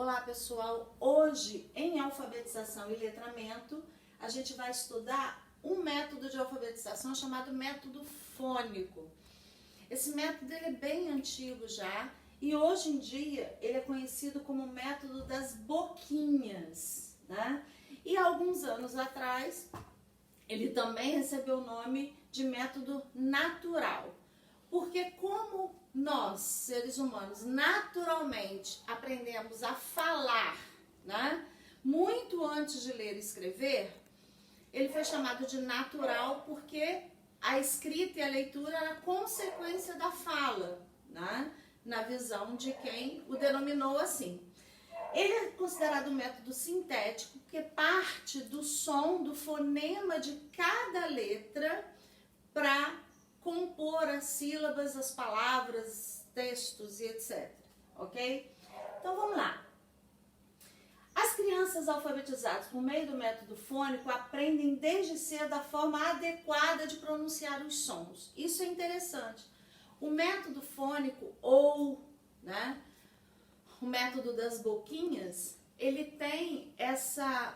Olá pessoal, hoje em alfabetização e letramento a gente vai estudar um método de alfabetização chamado método fônico. Esse método ele é bem antigo já e hoje em dia ele é conhecido como método das boquinhas, né? E há alguns anos atrás ele também recebeu o nome de método natural. Porque como nós, seres humanos, naturalmente aprendemos a falar, né, muito antes de ler e escrever, ele foi chamado de natural porque a escrita e a leitura era consequência da fala, né, na visão de quem o denominou assim. Ele é considerado um método sintético porque parte do som, do fonema de cada letra para compor as sílabas, as palavras, textos e etc. Ok? Então vamos lá. As crianças alfabetizadas por meio do método fônico aprendem desde cedo a forma adequada de pronunciar os sons. Isso é interessante. O método fônico ou, né, o método das boquinhas, ele tem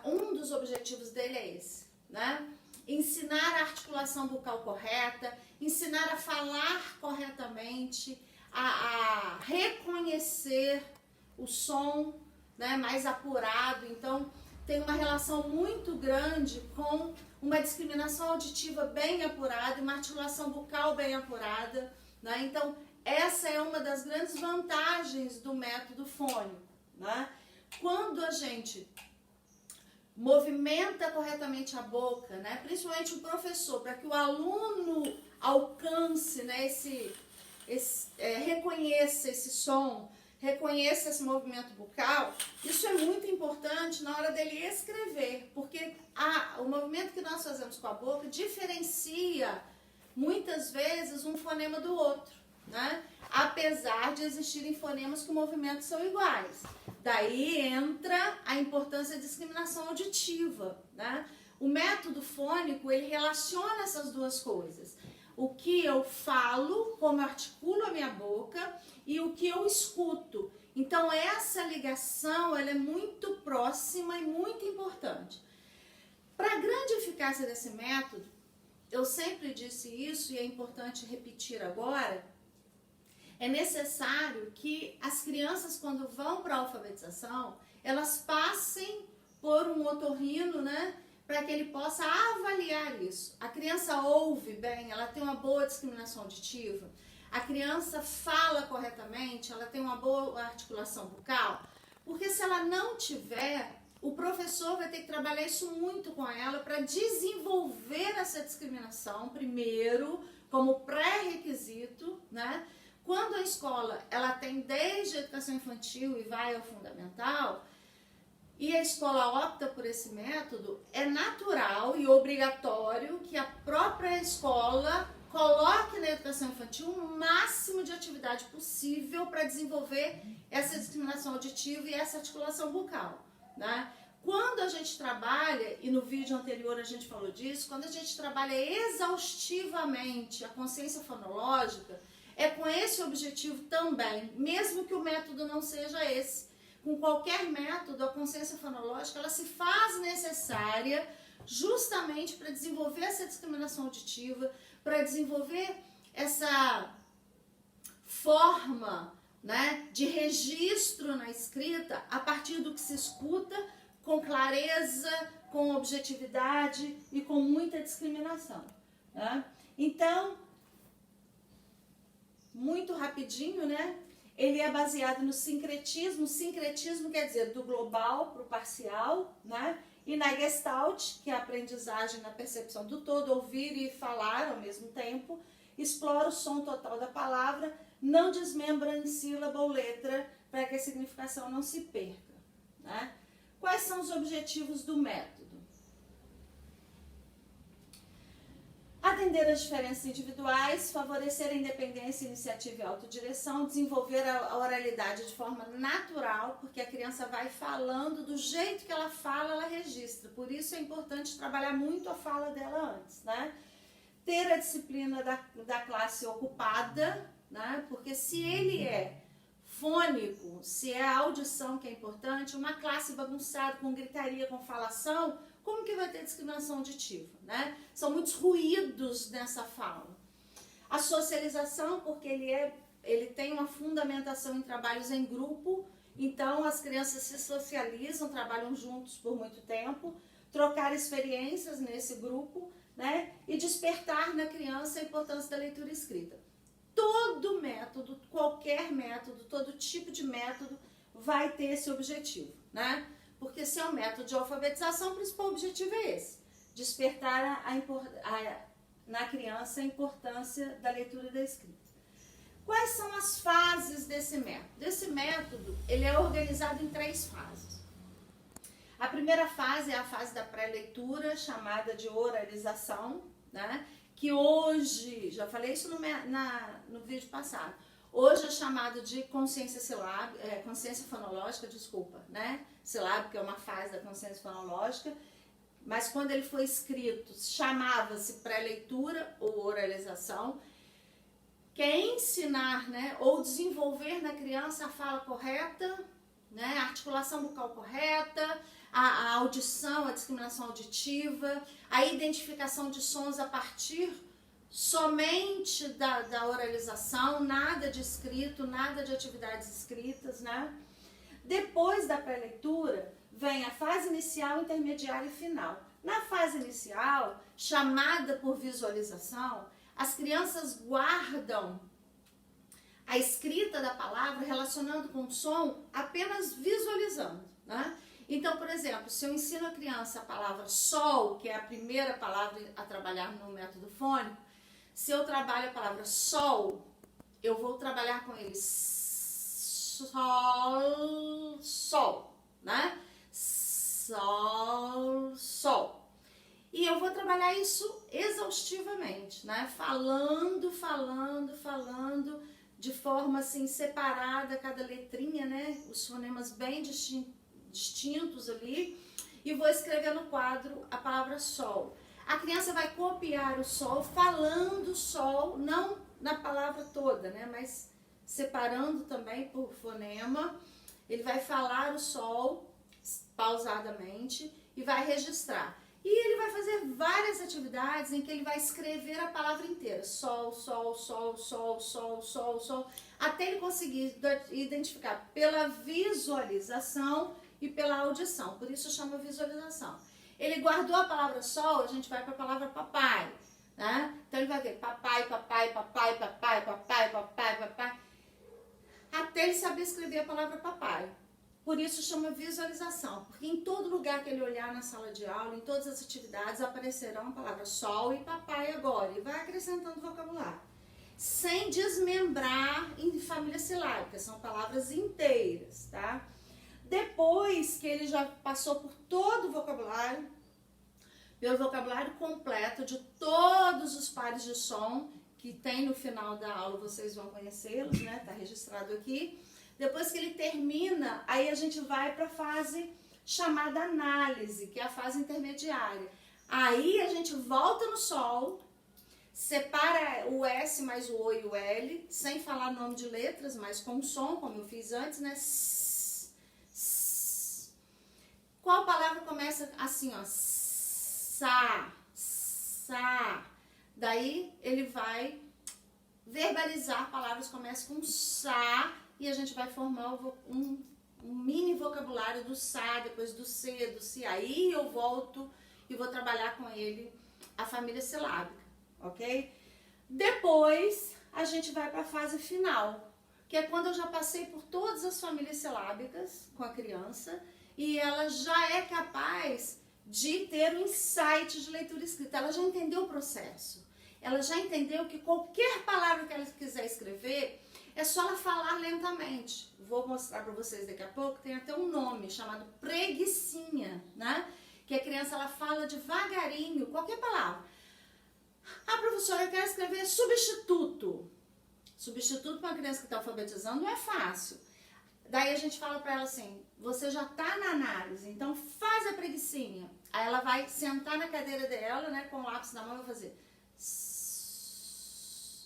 um dos objetivos dele é esse, né? Ensinar a articulação bucal correta, ensinar a falar corretamente, a reconhecer o som, né, mais apurado. Então, tem uma relação muito grande com uma discriminação auditiva bem apurada e uma articulação bucal bem apurada, né? Então, essa é uma das grandes vantagens do método fônico, né? Quando a gente movimenta corretamente a boca, né? Principalmente o professor, para que o aluno alcance, né, reconheça esse som, reconheça esse movimento bucal, isso é muito importante na hora dele escrever, porque o movimento que nós fazemos com a boca diferencia muitas vezes um fonema do outro, né? Apesar de existirem fonemas que o movimento são iguais. Daí entra a importância da discriminação auditiva, né? O método fônico, ele relaciona essas duas coisas. O que eu falo, como eu articulo a minha boca e o que eu escuto. Então essa ligação, ela é muito próxima e muito importante. Para a grande eficácia desse método, eu sempre disse isso e é importante repetir agora, é necessário que as crianças, quando vão para a alfabetização, elas passem por um otorrino, né, para que ele possa avaliar isso. A criança ouve bem, ela tem uma boa discriminação auditiva, a criança fala corretamente, ela tem uma boa articulação bucal, porque se ela não tiver, o professor vai ter que trabalhar isso muito com ela para desenvolver essa discriminação, primeiro, como pré-requisito, né? Quando a escola ela tem desde a educação infantil e vai ao fundamental, e a escola opta por esse método, é natural e obrigatório que a própria escola coloque na educação infantil o máximo de atividade possível para desenvolver essa discriminação auditiva e essa articulação bucal, né? Quando a gente trabalha, e no vídeo anterior a gente falou disso, quando a gente trabalha exaustivamente a consciência fonológica, é com esse objetivo também, mesmo que o método não seja esse. Com qualquer método, a consciência fonológica ela se faz necessária justamente para desenvolver essa discriminação auditiva, para desenvolver essa forma, né, de registro na escrita a partir do que se escuta com clareza, com objetividade e com muita discriminação, né? Então, muito rapidinho, né? Ele é baseado no sincretismo. Sincretismo quer dizer do global para o parcial, né? E na Gestalt, que é a aprendizagem na percepção do todo, ouvir e falar ao mesmo tempo, explora o som total da palavra, não desmembra em sílaba ou letra para que a significação não se perca, né? Quais são os objetivos do método? Atender às diferenças individuais, favorecer a independência, iniciativa e autodireção, desenvolver a oralidade de forma natural, porque a criança vai falando do jeito que ela fala, ela registra. Por isso é importante trabalhar muito a fala dela antes, né? Ter a disciplina da classe ocupada, né? Porque se ele é fônico, se é a audição que é importante, uma classe bagunçada, com gritaria, com falação, como que vai ter discriminação auditiva, né? São muitos ruídos nessa fala. A socialização, porque ele tem uma fundamentação em trabalhos em grupo, então as crianças se socializam, trabalham juntos por muito tempo, trocar experiências nesse grupo, né? E despertar na criança a importância da leitura escrita. Todo método, qualquer método, todo tipo de método vai ter esse objetivo, né? Porque se é um método de alfabetização, o principal objetivo é esse, despertar na criança a importância da leitura e da escrita. Quais são as fases desse método? Esse método, ele é organizado em 3 fases. A primeira fase é a fase da pré-leitura, chamada de oralização, né? Que hoje, já falei isso no vídeo passado, hoje é chamado de consciência fonológica, né? Silábica é uma fase da consciência fonológica, mas quando ele foi escrito, chamava-se pré-leitura ou oralização, que é ensinar, né, ou desenvolver na criança a fala correta, né, a articulação bucal correta, a audição, a discriminação auditiva, a identificação de sons a partir somente da oralização, nada de escrito, nada de atividades escritas, né? Depois da pré-leitura, vem a fase inicial, intermediária e final. Na fase inicial, chamada por visualização, as crianças guardam a escrita da palavra relacionando com o som apenas visualizando, né? Então, por exemplo, se eu ensino a criança a palavra sol, que é a primeira palavra a trabalhar no método fônico, se eu trabalho a palavra sol, eu vou trabalhar com ele sol, sol, né? Sol, sol. E eu vou trabalhar isso exaustivamente, né? Falando, de forma assim separada, cada letrinha, né? Os fonemas bem distintos ali. E vou escrever no quadro a palavra sol. A criança vai copiar o sol, falando sol, não na palavra toda, né? Mas separando também por fonema. Ele vai falar o sol pausadamente e vai registrar. E ele vai fazer várias atividades em que ele vai escrever a palavra inteira. Sol, sol, sol, sol, sol, sol, sol, até ele conseguir identificar pela visualização e pela audição. Por isso chama visualização. Ele guardou a palavra sol, a gente vai para a palavra papai, né? Então ele vai ver papai, papai, papai, papai, papai, papai, papai, até ele saber escrever a palavra papai. Por isso chama visualização, porque em todo lugar que ele olhar na sala de aula, em todas as atividades, aparecerão a palavra sol e papai agora, e vai acrescentando vocabulário. Sem desmembrar em família silábica, são palavras inteiras, tá? Depois que ele já passou por todo o vocabulário, pelo vocabulário completo de todos os pares de som, que tem no final da aula, vocês vão conhecê-los, né? Tá registrado aqui. Depois que ele termina, aí a gente vai para a fase chamada análise, que é a fase intermediária. Aí a gente volta no sol, separa o S mais o O e o L, sem falar nome de letras, mas com som, como eu fiz antes, né? Qual palavra começa assim, ó? Sa, sa. Daí ele vai verbalizar palavras que começam com sa, e a gente vai formar um mini vocabulário do sa, depois do se, do si. Aí eu volto e vou trabalhar com ele a família silábica, ok? Depois a gente vai para a fase final, que é quando eu já passei por todas as famílias silábicas com a criança e ela já é capaz de ter um insight de leitura escrita. Ela já entendeu o processo. Ela já entendeu que qualquer palavra que ela quiser escrever, é só ela falar lentamente. Vou mostrar para vocês daqui a pouco, tem até um nome chamado preguicinha, né? Que a criança ela fala devagarinho, qualquer palavra. Ah, professora, eu quero escrever substituto. Substituto para uma criança que está alfabetizando não é fácil. Daí a gente fala para ela assim, você já está na análise, então faz a preguicinha. Aí ela vai sentar na cadeira dela, né, com o lápis na mão e vai fazer.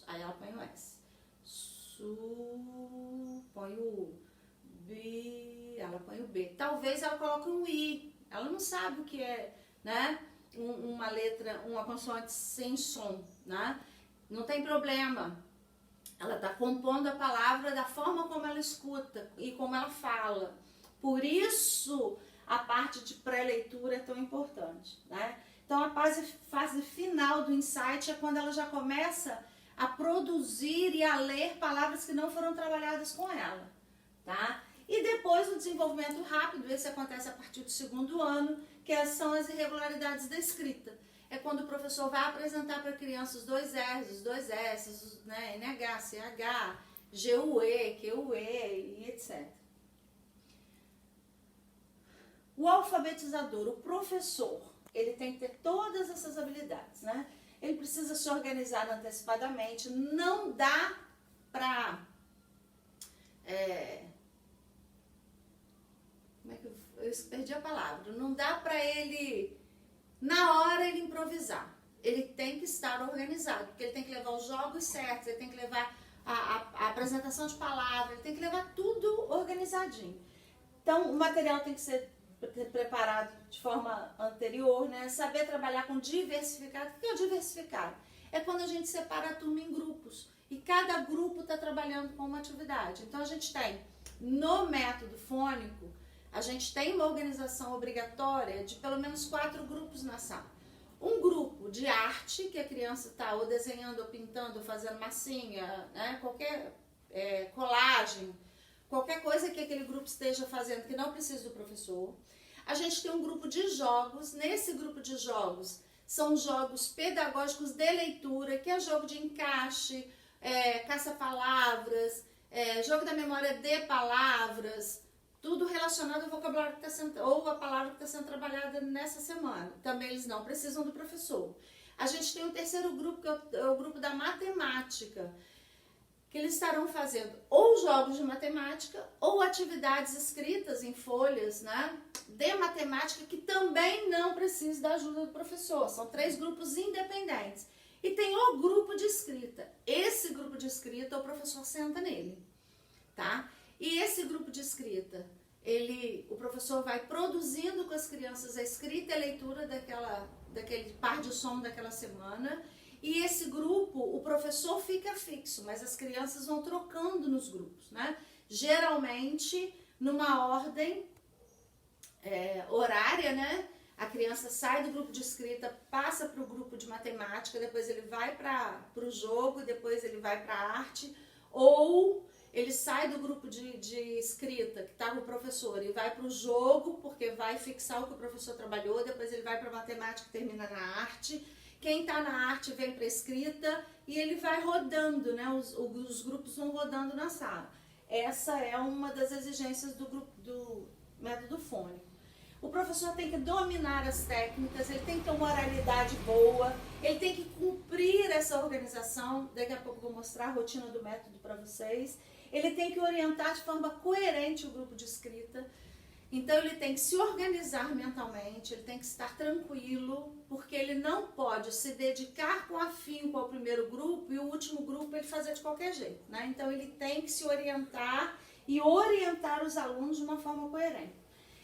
Aí ela põe o S. põe o B, ela põe o B. Talvez ela coloque um I, ela não sabe o que é, né? Uma letra, uma consoante sem som, né? Não tem problema. Ela está compondo a palavra da forma como ela escuta e como ela fala. Por isso, a parte de pré-leitura é tão importante, né? Então, a fase final do insight é quando ela já começa a produzir e a ler palavras que não foram trabalhadas com ela, tá? E depois o desenvolvimento rápido, esse acontece a partir do 2º ano, que são as irregularidades da escrita. É quando o professor vai apresentar para a criança os 2 R's, os 2 S's, né, NH, CH, GUE, QUE e etc. O alfabetizador, o professor, ele tem que ter todas essas habilidades, né? Ele precisa se organizar antecipadamente, não dá para... como é que eu perdi a palavra? Não dá para ele, na hora, ele improvisar. Ele tem que estar organizado, porque ele tem que levar os jogos certos, ele tem que levar a apresentação de palavras, ele tem que levar tudo organizadinho. Então, o material tem que ser preparado de forma anterior, né? Saber trabalhar com diversificado. O que é o diversificado? É quando a gente separa a turma em grupos e cada grupo está trabalhando com uma atividade. Então, a gente tem, no método fônico, a gente tem uma organização obrigatória de pelo menos 4 grupos na sala. Um grupo de arte, que a criança está ou desenhando, ou pintando, ou fazendo massinha, né? Qualquer colagem, qualquer coisa que aquele grupo esteja fazendo que não precisa do professor. A gente tem um grupo de jogos. Nesse grupo de jogos são jogos pedagógicos de leitura, que é jogo de encaixe, caça-palavras, jogo da memória de palavras, tudo relacionado ao vocabulário que está sendo, ou a palavra que está sendo trabalhada nessa semana. Também eles não precisam do professor. A gente tem um 3º grupo, que é o grupo da matemática, que eles estarão fazendo ou jogos de matemática ou atividades escritas em folhas, né, de matemática, que também não precisam da ajuda do professor. São 3 grupos independentes. E tem o grupo de escrita. Esse grupo de escrita, o professor senta nele, tá? E esse grupo de escrita, o professor vai produzindo com as crianças a escrita e a leitura daquele par de som daquela semana. E esse grupo, o professor fica fixo, mas as crianças vão trocando nos grupos, né? Geralmente, numa ordem horária, né? A criança sai do grupo de escrita, passa para o grupo de matemática, depois ele vai para o jogo, depois ele vai para a arte, ou ele sai do grupo de escrita, que está com o professor, e vai para o jogo, porque vai fixar o que o professor trabalhou, depois ele vai para a matemática e termina na arte. Quem está na arte vem para a escrita e ele vai rodando, né? Os grupos vão rodando na sala. Essa é uma das exigências do método fônico. O professor tem que dominar as técnicas, ele tem que ter uma oralidade boa, ele tem que cumprir essa organização. Daqui a pouco eu vou mostrar a rotina do método para vocês. Ele tem que orientar de forma coerente o grupo de escrita. Então, ele tem que se organizar mentalmente, ele tem que estar tranquilo, porque ele não pode se dedicar com afinco ao primeiro grupo e o último grupo ele fazer de qualquer jeito, né? Então, ele tem que se orientar e orientar os alunos de uma forma coerente.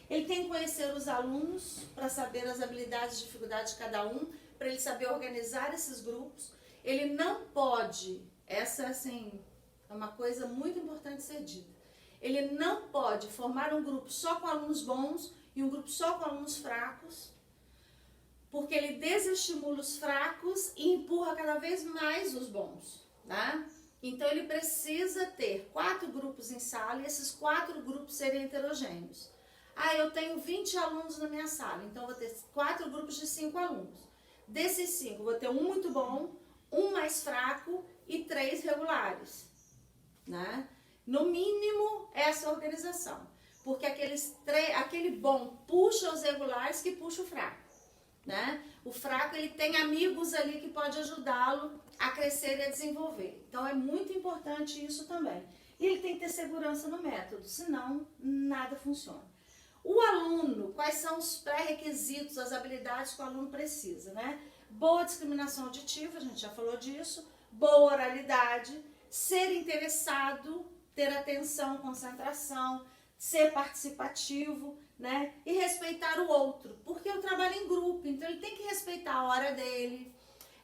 Ele tem que conhecer os alunos para saber as habilidades e dificuldades de cada um, para ele saber organizar esses grupos. Ele não pode, essa assim, é uma coisa muito importante ser dita. Ele não pode formar um grupo só com alunos bons e um grupo só com alunos fracos, porque ele desestimula os fracos e empurra cada vez mais os bons, tá? Então, ele precisa ter 4 grupos em sala e esses 4 grupos serem heterogêneos. Eu tenho 20 alunos na minha sala, então vou ter 4 grupos de 5 alunos. Desses 5, vou ter um muito bom, um mais fraco e 3 regulares, né? No mínimo, essa organização. Porque aquele bom puxa os regulares que puxa o fraco, né? O fraco, ele tem amigos ali que pode ajudá-lo a crescer e a desenvolver. Então, é muito importante isso também. E ele tem que ter segurança no método, senão nada funciona. O aluno, quais são os pré-requisitos, as habilidades que o aluno precisa, né? Boa discriminação auditiva, a gente já falou disso. Boa oralidade, ser interessado ter atenção, concentração, ser participativo, né? E respeitar o outro, porque eu trabalho em grupo, então ele tem que respeitar a hora dele,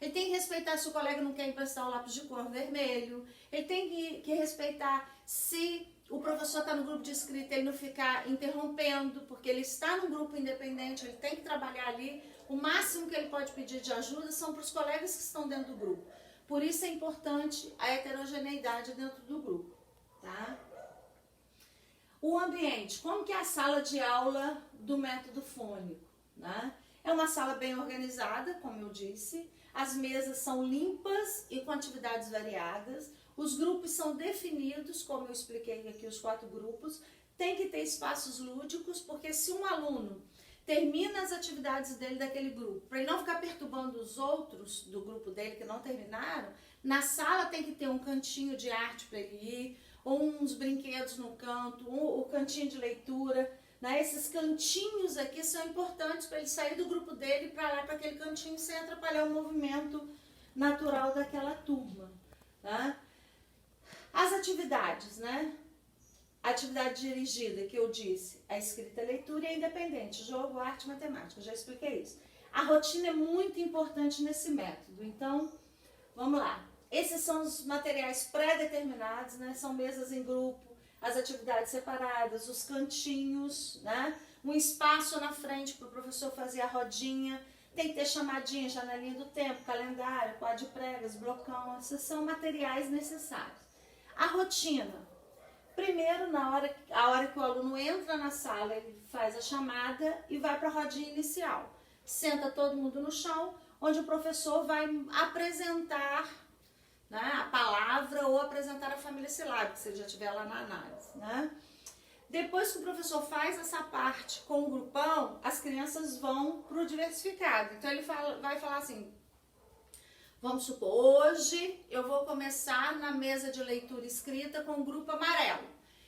ele tem que respeitar se o colega não quer emprestar o lápis de cor vermelho, ele tem que respeitar se o professor está no grupo de escrita, ele não ficar interrompendo, porque ele está num grupo independente, ele tem que trabalhar ali. O máximo que ele pode pedir de ajuda são para os colegas que estão dentro do grupo. Por isso é importante a heterogeneidade dentro do grupo, tá? O ambiente, como que é a sala de aula do método fônico, né? É uma sala bem organizada, como eu disse, as mesas são limpas e com atividades variadas, os grupos são definidos, como eu expliquei aqui, os 4 grupos, tem que ter espaços lúdicos, porque se um aluno termina as atividades dele daquele grupo, para ele não ficar perturbando os outros do grupo dele que não terminaram, na sala tem que ter um cantinho de arte para ele ir, ou uns brinquedos no canto, o cantinho de leitura, né? Esses cantinhos aqui são importantes para ele sair do grupo dele para lá para aquele cantinho sem atrapalhar o movimento natural daquela turma, tá? As atividades, né? A atividade dirigida, que eu disse, a escrita, a leitura e a independente, jogo, arte, matemática, eu já expliquei isso. A rotina é muito importante nesse método, então, vamos lá. Esses são os materiais pré-determinados, né? São mesas em grupo, as atividades separadas, os cantinhos, né? Um espaço na frente para o professor fazer a rodinha, tem que ter chamadinha, janelinha do tempo, calendário, quadro de pregas, blocão, esses são materiais necessários. A rotina. Primeiro, a hora que o aluno entra na sala, ele faz a chamada e vai para a rodinha inicial. Senta todo mundo no chão, onde o professor vai apresentar, né, a palavra ou apresentar a família silábica, se ele já estiver lá na análise, né? Depois que o professor faz essa parte com o grupão, as crianças vão para o diversificado. Então ele vai falar assim, vamos supor, hoje eu vou começar na mesa de leitura escrita com o grupo amarelo.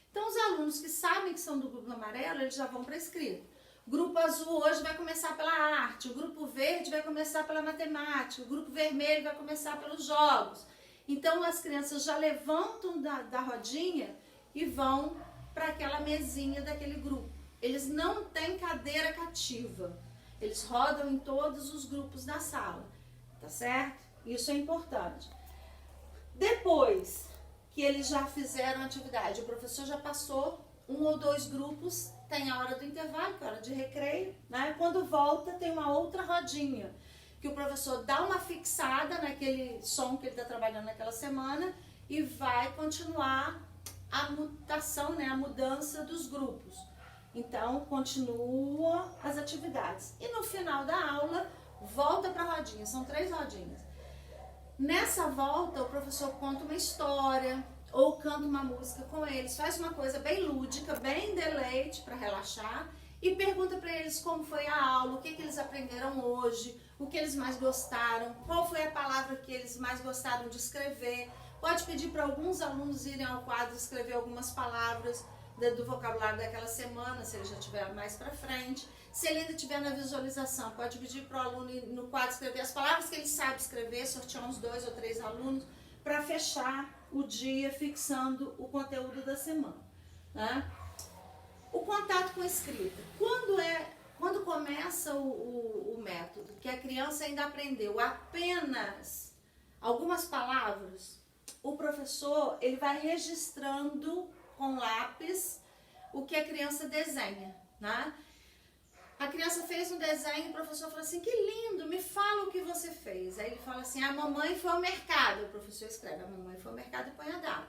Então os alunos que sabem que são do grupo amarelo, eles já vão para a escrita. O grupo azul hoje vai começar pela arte, o grupo verde vai começar pela matemática, o grupo vermelho vai começar pelos jogos. Então as crianças já levantam da rodinha e vão para aquela mesinha daquele grupo. Eles não têm cadeira cativa, eles rodam em todos os grupos da sala, tá certo? Isso é importante. Depois que eles já fizeram a atividade, o professor já passou 1 ou 2 grupos, tem a hora do intervalo, que é a hora de recreio, né? Quando volta tem uma outra rodinha, que o professor dá uma fixada naquele som que ele está trabalhando naquela semana e vai continuar a mutação, né, a mudança dos grupos. Então, continua as atividades. E no final da aula, volta para a rodinha, são 3 rodinhas. Nessa volta, o professor conta uma história ou canta uma música com eles, faz uma coisa bem lúdica, bem deleite para relaxar e pergunta para eles como foi a aula, o que eles aprenderam hoje, o que eles mais gostaram, qual foi a palavra que eles mais gostaram de escrever. Pode pedir para alguns alunos irem ao quadro escrever algumas palavras do vocabulário daquela semana, se ele já estiver mais para frente. Se ele ainda estiver na visualização, pode pedir para o aluno ir no quadro escrever as palavras que ele sabe escrever, sortear uns 2 ou 3 alunos para fechar o dia fixando o conteúdo da semana, né? O contato com a escrita. Quando começa o método, que a criança ainda aprendeu apenas algumas palavras, o professor ele vai registrando com lápis o que a criança desenha, né? A criança fez um desenho, o professor falou assim, que lindo, me fala o que você fez. Aí ele fala assim, a mamãe foi ao mercado. O professor escreve, a mamãe foi ao mercado e põe a data.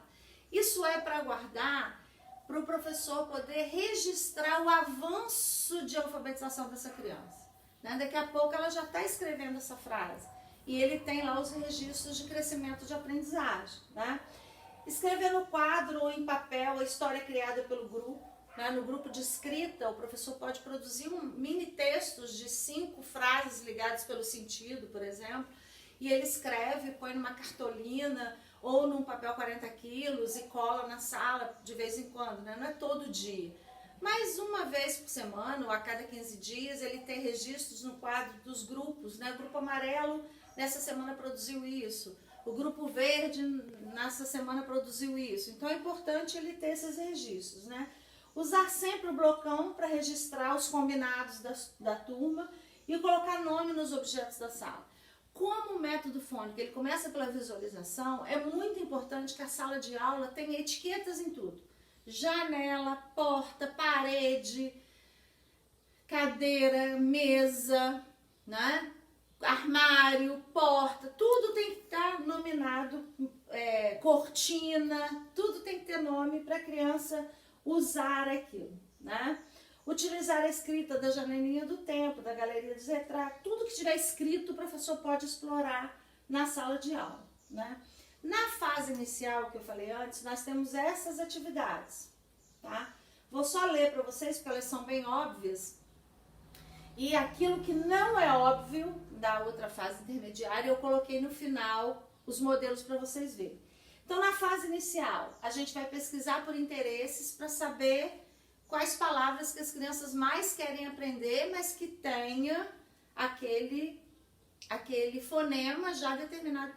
Isso é para guardar, para o professor poder registrar o avanço de alfabetização dessa criança, né? Daqui a pouco ela já está escrevendo essa frase. E ele tem lá os registros de crescimento de aprendizagem, né? Escrever no quadro ou em papel a história criada pelo grupo, né? No grupo de escrita, o professor pode produzir mini textos de 5 frases ligadas pelo sentido, por exemplo, e ele escreve, põe numa cartolina ou num papel 40 quilos e cola na sala de vez em quando, né? Não é todo dia. Mas uma vez por semana ou a cada 15 dias ele tem registros no quadro dos grupos, né? O grupo amarelo nessa semana produziu isso. O Grupo Verde, nessa semana, produziu isso. Então, é importante ele ter esses registros, né? Usar sempre o blocão para registrar os combinados da turma e colocar nome nos objetos da sala. Como o método fônico ele começa pela visualização, é muito importante que a sala de aula tenha etiquetas em tudo. Janela, porta, parede, cadeira, mesa, né? Armário, porta, tudo tem que estar nominado, cortina, tudo tem que ter nome para a criança usar aquilo, né? Utilizar a escrita da janelinha do tempo, da galeria dos retratos, tudo que tiver escrito o professor pode explorar na sala de aula, né? Na fase inicial que eu falei antes, nós temos essas atividades, tá? Vou só ler para vocês porque elas são bem óbvias. E aquilo que não é óbvio da outra fase intermediária, eu coloquei no final os modelos para vocês verem. Então, na fase inicial, a gente vai pesquisar por interesses para saber quais palavras que as crianças mais querem aprender, mas que tenha aquele fonema já determinado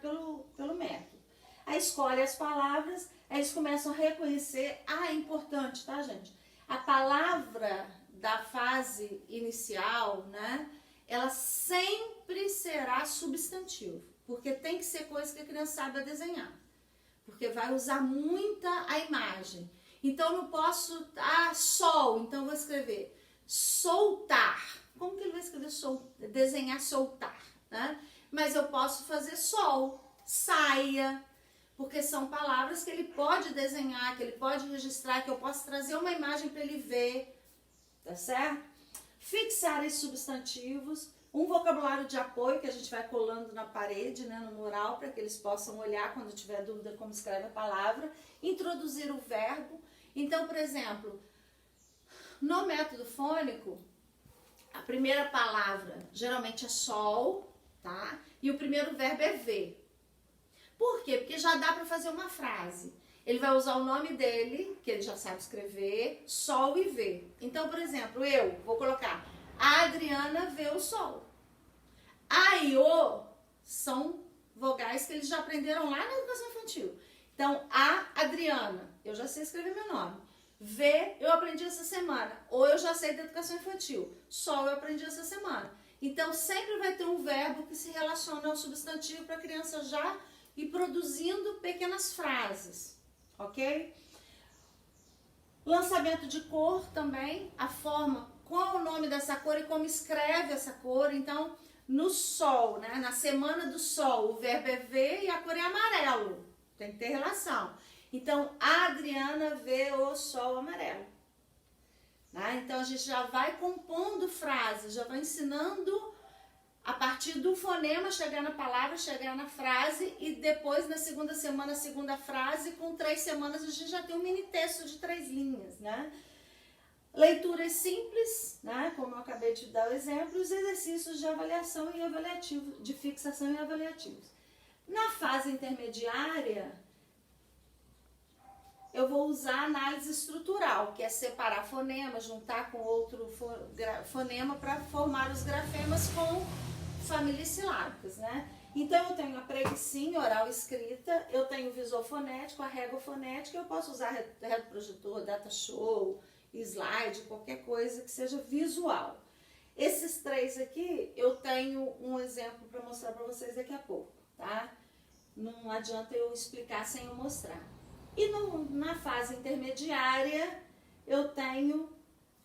pelo método. Aí escolhe as palavras, aí eles começam a reconhecer. É importante, tá, gente? A palavra da fase inicial, né? Ela sempre será substantivo, porque tem que ser coisa que a criança saiba desenhar, porque vai usar muita a imagem. Então, eu não posso... sol. Então, eu vou escrever soltar. Como que ele vai escrever desenhar soltar, né? Mas eu posso fazer sol, saia, porque são palavras que ele pode desenhar, que ele pode registrar, que eu posso trazer uma imagem para ele ver, tá certo? Fixar esses substantivos, um vocabulário de apoio que a gente vai colando na parede, né, no mural, para que eles possam olhar quando tiver dúvida como escreve a palavra. Introduzir o verbo. Então, por exemplo, no método fônico, a primeira palavra geralmente é sol, tá? E o primeiro verbo é ver. Por quê? Porque já dá para fazer uma frase. Ele vai usar o nome dele, que ele já sabe escrever, sol e ver. Então, por exemplo, eu vou colocar: a Adriana vê o sol. A e o são vogais que eles já aprenderam lá na educação infantil. Então, a Adriana, eu já sei escrever meu nome. V, eu aprendi essa semana. Ou eu já sei da educação infantil. Sol, eu aprendi essa semana. Então, sempre vai ter um verbo que se relaciona ao substantivo para a criança já ir produzindo pequenas frases. Ok? Lançamento de cor também. A forma, qual o nome dessa cor e como escreve essa cor. Então, no sol, né? Na semana do sol, o verbo é ver e a cor é amarelo. Tem que ter relação. Então, a Adriana vê o sol amarelo. Né? Então, a gente já vai compondo frases, já vai ensinando a partir do fonema, chegar na palavra, chegar na frase, e depois, na segunda semana, a segunda frase, com 3 semanas, a gente já tem um mini texto de 3 linhas, né? Leituras simples, né? Como eu acabei de dar o exemplo, os exercícios de avaliação e avaliativo, de fixação e avaliativos. Na fase intermediária, eu vou usar análise estrutural, que é separar fonema, juntar com outro fonema para formar os grafemas com famílias silábicas, né? Então, eu tenho a preguicinha, oral escrita, eu tenho o visor fonético, a régua fonética, eu posso usar reto projetor, data show, slide, qualquer coisa que seja visual. Esses 3 aqui, eu tenho um exemplo para mostrar para vocês daqui a pouco, tá? Não adianta eu explicar sem eu mostrar. E na fase intermediária, eu tenho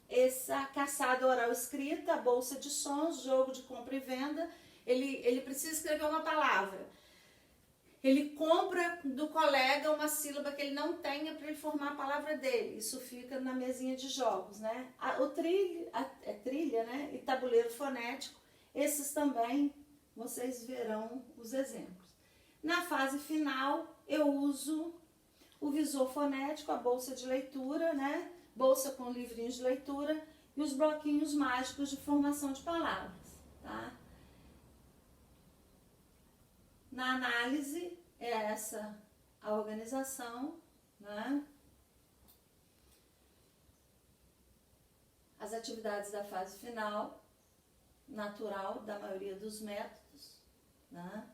essa caçada oral escrita, a bolsa de sons, jogo de compra e venda. Ele precisa escrever uma palavra. Ele compra do colega uma sílaba que ele não tenha para ele formar a palavra dele. Isso fica na mesinha de jogos, né? Trilha, né? E tabuleiro fonético. Esses também vocês verão os exemplos. Na fase final, eu uso o visor fonético, a bolsa de leitura, né? Bolsa com livrinhos de leitura e os bloquinhos mágicos de formação de palavras, tá? Na análise, é essa a organização, né? As atividades da fase final, natural da maioria dos métodos, né?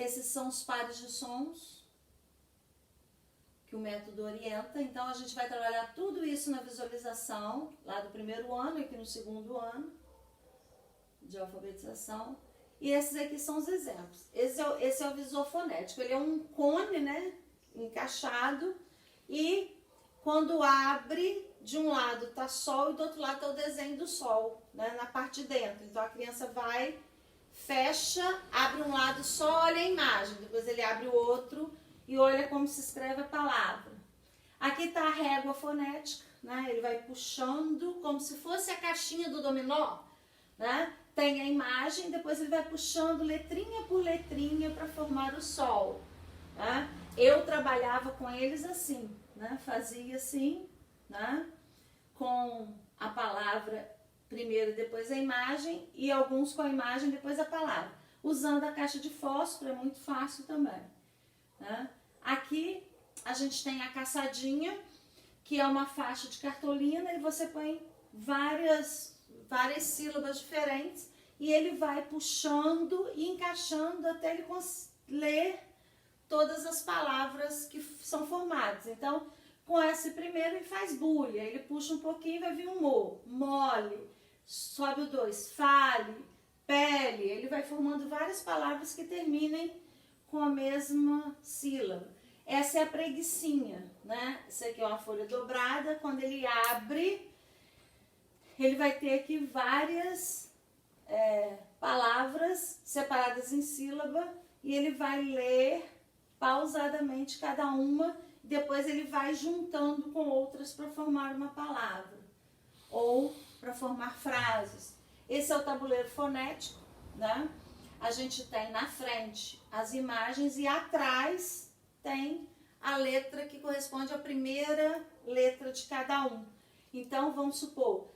Esses são os pares de sons que o método orienta. Então, a gente vai trabalhar tudo isso na visualização, lá do primeiro ano e aqui no segundo ano de alfabetização. E esses aqui são os exemplos. Esse é o visor fonético. Ele é um cone, né, encaixado, e quando abre, de um lado tá sol e do outro lado tá o desenho do sol, né, na parte de dentro. Então, a criança vai, fecha, abre um lado só, olha a imagem, depois ele abre o outro e olha como se escreve a palavra. Aqui está a régua fonética, né? Ele vai puxando como se fosse a caixinha do dominó, né? Tem a imagem, depois ele vai puxando letrinha por letrinha para formar o sol, né? Eu trabalhava com eles assim, né? Fazia assim, né? Com a palavra primeiro, depois a imagem, e alguns com a imagem, depois a palavra. Usando a caixa de fósforo, é muito fácil também, né? Aqui a gente tem a caçadinha, que é uma faixa de cartolina, e você põe várias sílabas diferentes, e ele vai puxando e encaixando até ele ler todas as palavras que são formadas. Então, com esse primeiro ele faz bulha, ele puxa um pouquinho e vai vir um mo, mole, sobe o 2, fale, pele, ele vai formando várias palavras que terminem com a mesma sílaba. Essa é a preguicinha, né? Essa aqui é uma folha dobrada, quando ele abre, ele vai ter aqui várias palavras separadas em sílaba, e ele vai ler pausadamente cada uma, depois ele vai juntando com outras para formar uma palavra, ou para formar frases. Esse é o tabuleiro fonético, né? A gente tem na frente as imagens e atrás tem a letra que corresponde à primeira letra de cada um. Então, vamos supor,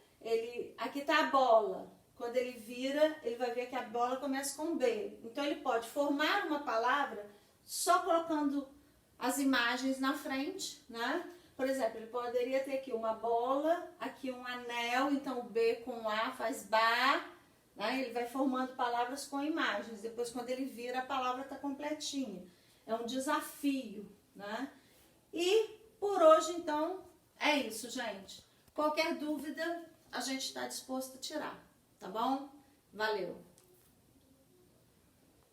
aqui está a bola. Quando ele vira, ele vai ver que a bola começa com B. Então, ele pode formar uma palavra só colocando as imagens na frente, né? Por exemplo, ele poderia ter aqui uma bola, aqui um anel, então o B com A faz ba, né? Ele vai formando palavras com imagens. Depois, quando ele vira, a palavra está completinha. É um desafio, né? E por hoje, então, é isso, gente. Qualquer dúvida, a gente está disposto a tirar, tá bom? Valeu!